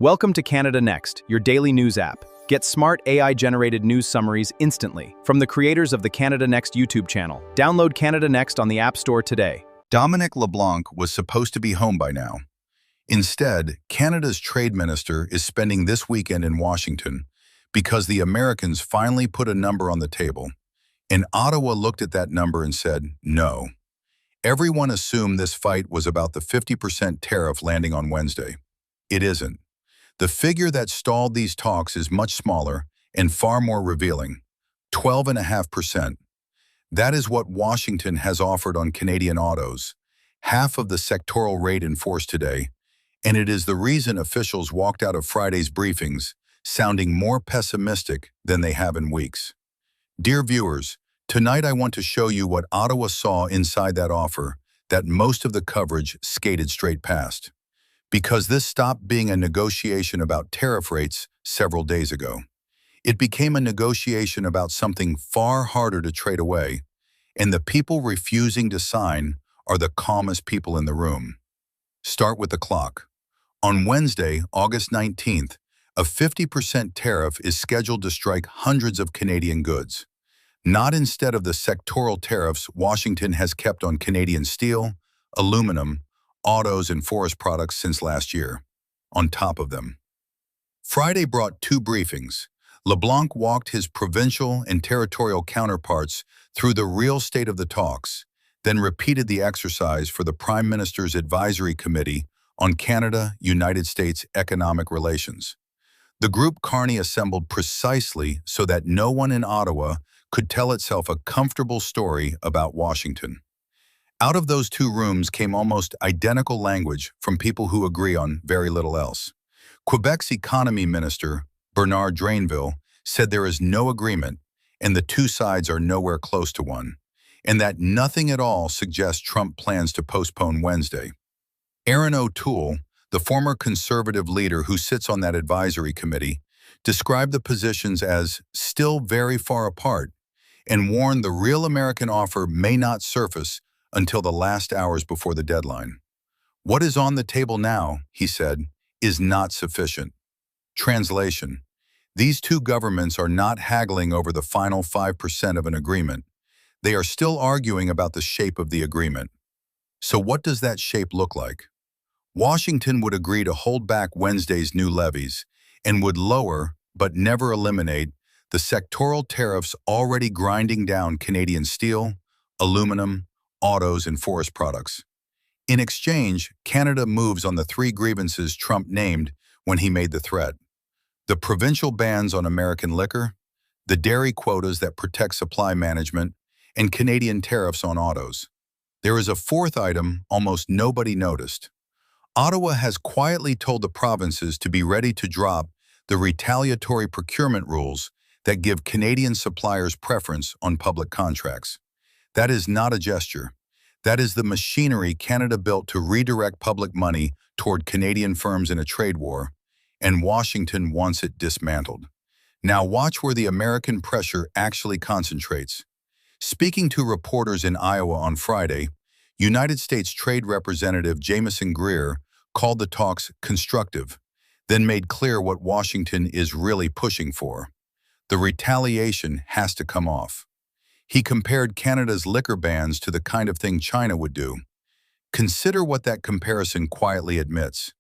Welcome to Canada Next, your daily news app. Get smart AI-generated news summaries instantly from the creators of the Canada Next YouTube channel. Download Canada Next on the App Store today. Dominic LeBlanc was supposed to be home by now. Instead, Canada's trade minister is spending this weekend in Washington because the Americans finally put a number on the table. And Ottawa looked at that number and said, no. Everyone assumed this fight was about the 50% tariff landing on Wednesday. It isn't. The figure that stalled these talks is much smaller and far more revealing, 12.5%. That is what Washington has offered on Canadian autos, half of the sectoral rate enforced today, and it is the reason officials walked out of Friday's briefings sounding more pessimistic than they have in weeks. Dear viewers, tonight I want to show you what Ottawa saw inside that offer that most of the coverage skated straight past. Because this stopped being a negotiation about tariff rates several days ago. It became a negotiation about something far harder to trade away, and the people refusing to sign are the calmest people in the room. Start with the clock. On Wednesday, August 19th, a 50% tariff is scheduled to strike hundreds of Canadian goods. Not instead of the sectoral tariffs Washington has kept on Canadian steel, aluminum, autos and forest products since last year. On top of them, Friday brought two briefings. LeBlanc walked his provincial and territorial counterparts through the real state of the talks, then repeated the exercise for the Prime Minister's Advisory Committee on Canada-United States Economic Relations. The group Carney assembled precisely so that no one in Ottawa could tell itself a comfortable story about Washington. Out of those two rooms came almost identical language from people who agree on very little else. Quebec's economy minister, Bernard Drainville, said there is no agreement and the two sides are nowhere close to one, and that nothing at all suggests Trump plans to postpone Wednesday. Erin O'Toole, the former conservative leader who sits on that advisory committee, described the positions as still very far apart and warned the real American offer may not surface until the last hours before the deadline. What is on the table now, he said, is not sufficient. Translation: these two governments are not haggling over the final 5% of an agreement. They are still arguing about the shape of the agreement. So what does that shape look like? Washington would agree to hold back Wednesday's new levies and would lower, but never eliminate, the sectoral tariffs already grinding down Canadian steel, aluminum, autos, and forest products. In exchange, Canada moves on the three grievances Trump named when he made the threat: the provincial bans on American liquor, the dairy quotas that protect supply management, and Canadian tariffs on autos. There is a fourth item almost nobody noticed. Ottawa has quietly told the provinces to be ready to drop the retaliatory procurement rules that give Canadian suppliers preference on public contracts. That is not a gesture. That is the machinery Canada built to redirect public money toward Canadian firms in a trade war, and Washington wants it dismantled. Now watch where the American pressure actually concentrates. Speaking to reporters in Iowa on Friday, United States Trade Representative Jamieson Greer called the talks constructive, then made clear what Washington is really pushing for. The retaliation has to come off. He compared Canada's liquor bans to the kind of thing China would do. Consider what that comparison quietly admits.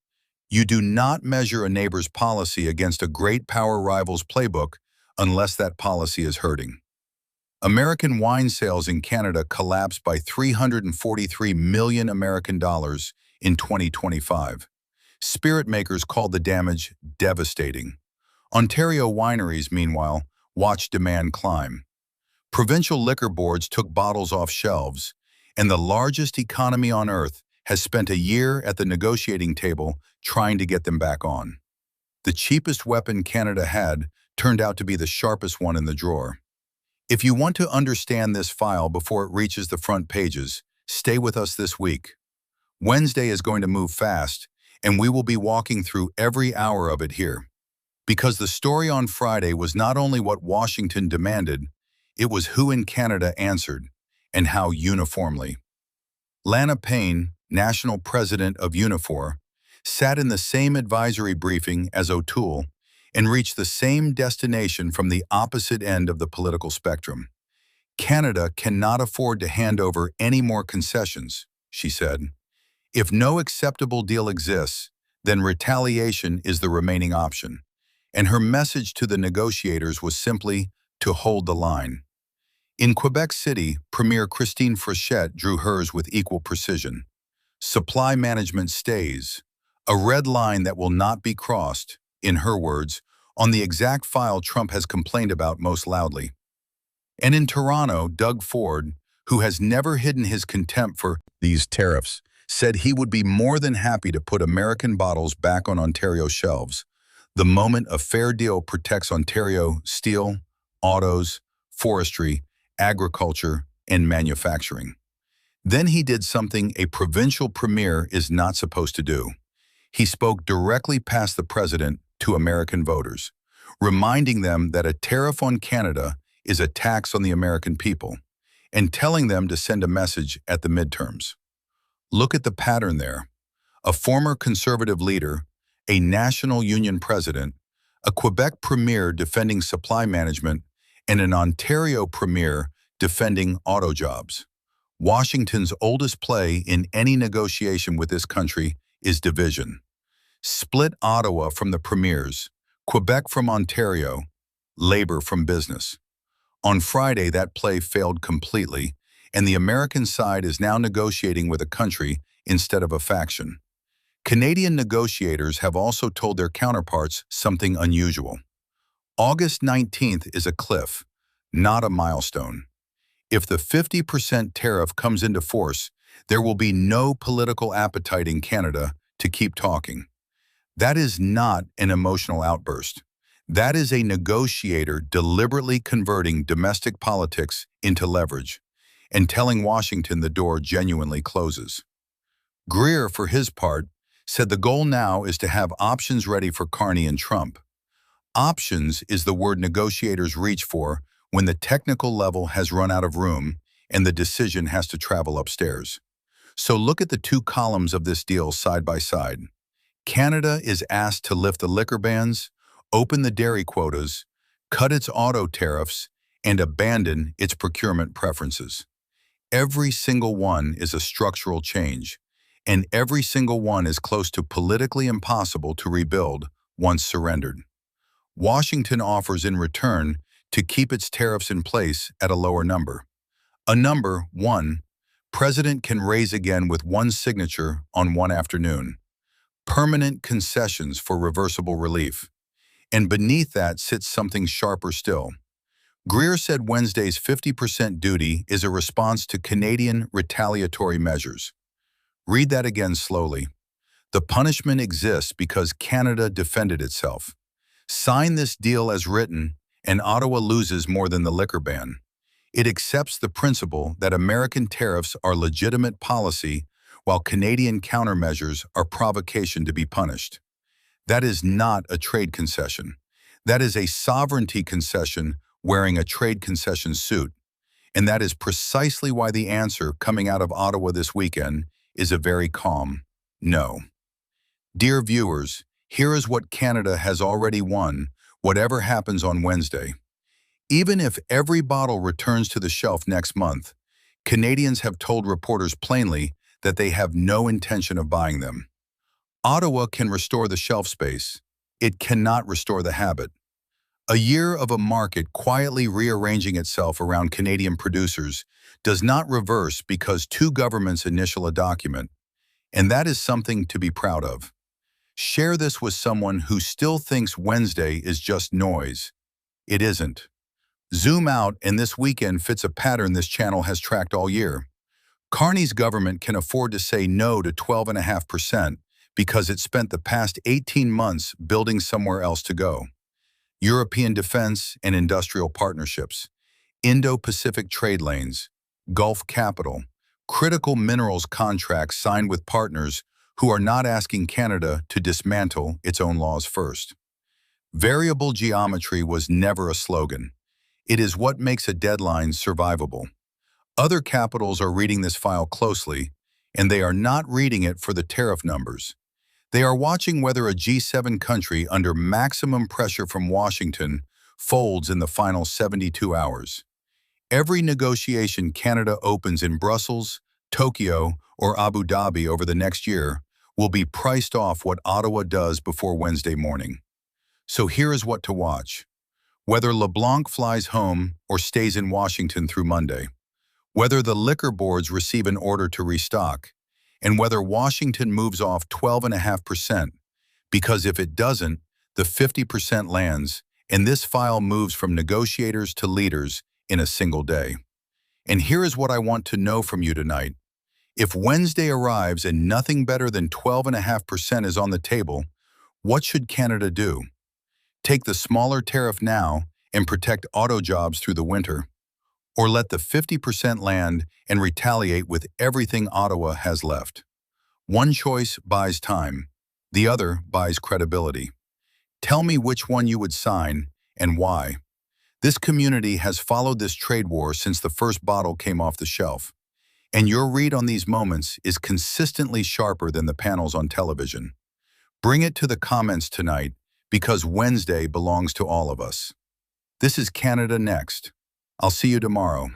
You do not measure a neighbor's policy against a great power rival's playbook unless that policy is hurting. American wine sales in Canada collapsed by $343 million American dollars in 2025. Spirit makers called the damage devastating. Ontario wineries, meanwhile, watched demand climb. Provincial liquor boards took bottles off shelves, and the largest economy on earth has spent a year at the negotiating table trying to get them back on. The cheapest weapon Canada had turned out to be the sharpest one in the drawer. If you want to understand this file before it reaches the front pages, stay with us this week. Wednesday is going to move fast, and we will be walking through every hour of it here. Because the story on Friday was not only what Washington demanded, it was who in Canada answered, and how uniformly. Lana Payne, national president of Unifor, sat in the same advisory briefing as O'Toole, and reached the same destination from the opposite end of the political spectrum. Canada cannot afford to hand over any more concessions, she said. If no acceptable deal exists, then retaliation is the remaining option. And her message to the negotiators was simply to hold the line. In Quebec City, Premier Christine Fréchette drew hers with equal precision. Supply management stays, a red line that will not be crossed, in her words, on the exact file Trump has complained about most loudly. And in Toronto, Doug Ford, who has never hidden his contempt for these tariffs, said he would be more than happy to put American bottles back on Ontario shelves the moment a fair deal protects Ontario steel, autos, forestry, agriculture, and manufacturing. Then he did something a provincial premier is not supposed to do. He spoke directly past the president to American voters, reminding them that a tariff on Canada is a tax on the American people, and telling them to send a message at the midterms. Look at the pattern there. A former conservative leader, a national union president, a Quebec premier defending supply management, and an Ontario premier defending auto jobs. Washington's oldest play in any negotiation with this country is division. Split Ottawa from the premiers, Quebec from Ontario, labor from business. On Friday, that play failed completely, and the American side is now negotiating with a country instead of a faction. Canadian negotiators have also told their counterparts something unusual. August 19th is a cliff, not a milestone. If the 50% tariff comes into force, there will be no political appetite in Canada to keep talking. That is not an emotional outburst. That is a negotiator deliberately converting domestic politics into leverage and telling Washington the door genuinely closes. Greer, for his part, said the goal now is to have options ready for Carney and Trump. Options is the word negotiators reach for when the technical level has run out of room and the decision has to travel upstairs. So look at the two columns of this deal side by side. Canada is asked to lift the liquor bans, open the dairy quotas, cut its auto tariffs, and abandon its procurement preferences. Every single one is a structural change, and every single one is close to politically impossible to rebuild once surrendered. Washington offers in return to keep its tariffs in place at a lower number. A number, one, President can raise again with one signature on one afternoon. Permanent concessions for reversible relief. And beneath that sits something sharper still. Greer said Wednesday's 50% duty is a response to Canadian retaliatory measures. Read that again slowly. The punishment exists because Canada defended itself. Sign this deal as written, and Ottawa loses more than the liquor ban. It accepts the principle that American tariffs are legitimate policy while Canadian countermeasures are provocation to be punished. That is not a trade concession. That is a sovereignty concession wearing a trade concession suit. And that is precisely why the answer coming out of Ottawa this weekend is a very calm no. Dear viewers, here is what Canada has already won, whatever happens on Wednesday. Even if every bottle returns to the shelf next month, Canadians have told reporters plainly that they have no intention of buying them. Ottawa can restore the shelf space. It cannot restore the habit. A year of a market quietly rearranging itself around Canadian producers does not reverse because two governments initial a document, and that is something to be proud of. Share this with someone who still thinks Wednesday is just noise. It isn't. Zoom out, and this weekend fits a pattern this channel has tracked all year. Carney's government can afford to say no to 12.5% because it spent the past 18 months building somewhere else to go. European defense and industrial partnerships, Indo-Pacific trade lanes, Gulf capital, critical minerals contracts signed with partners who are not asking Canada to dismantle its own laws first. Variable geometry was never a slogan. It is what makes a deadline survivable. Other capitals are reading this file closely, and they are not reading it for the tariff numbers. They are watching whether a G7 country under maximum pressure from Washington folds in the final 72 hours. Every negotiation Canada opens in Brussels, Tokyo, or Abu Dhabi over the next year will be priced off what Ottawa does before Wednesday morning. So here is what to watch. Whether LeBlanc flies home or stays in Washington through Monday. Whether the liquor boards receive an order to restock. And whether Washington moves off 12.5%. Because if it doesn't, the 50% lands, and this file moves from negotiators to leaders in a single day. And here is what I want to know from you tonight. If Wednesday arrives and nothing better than 12.5% is on the table, what should Canada do? Take the smaller tariff now and protect auto jobs through the winter, or let the 50% land and retaliate with everything Ottawa has left. One choice buys time, the other buys credibility. Tell me which one you would sign and why. This community has followed this trade war since the first bottle came off the shelf, and your read on these moments is consistently sharper than the panels on television. Bring it to the comments tonight, because Wednesday belongs to all of us. This is Canada Next. I'll see you tomorrow.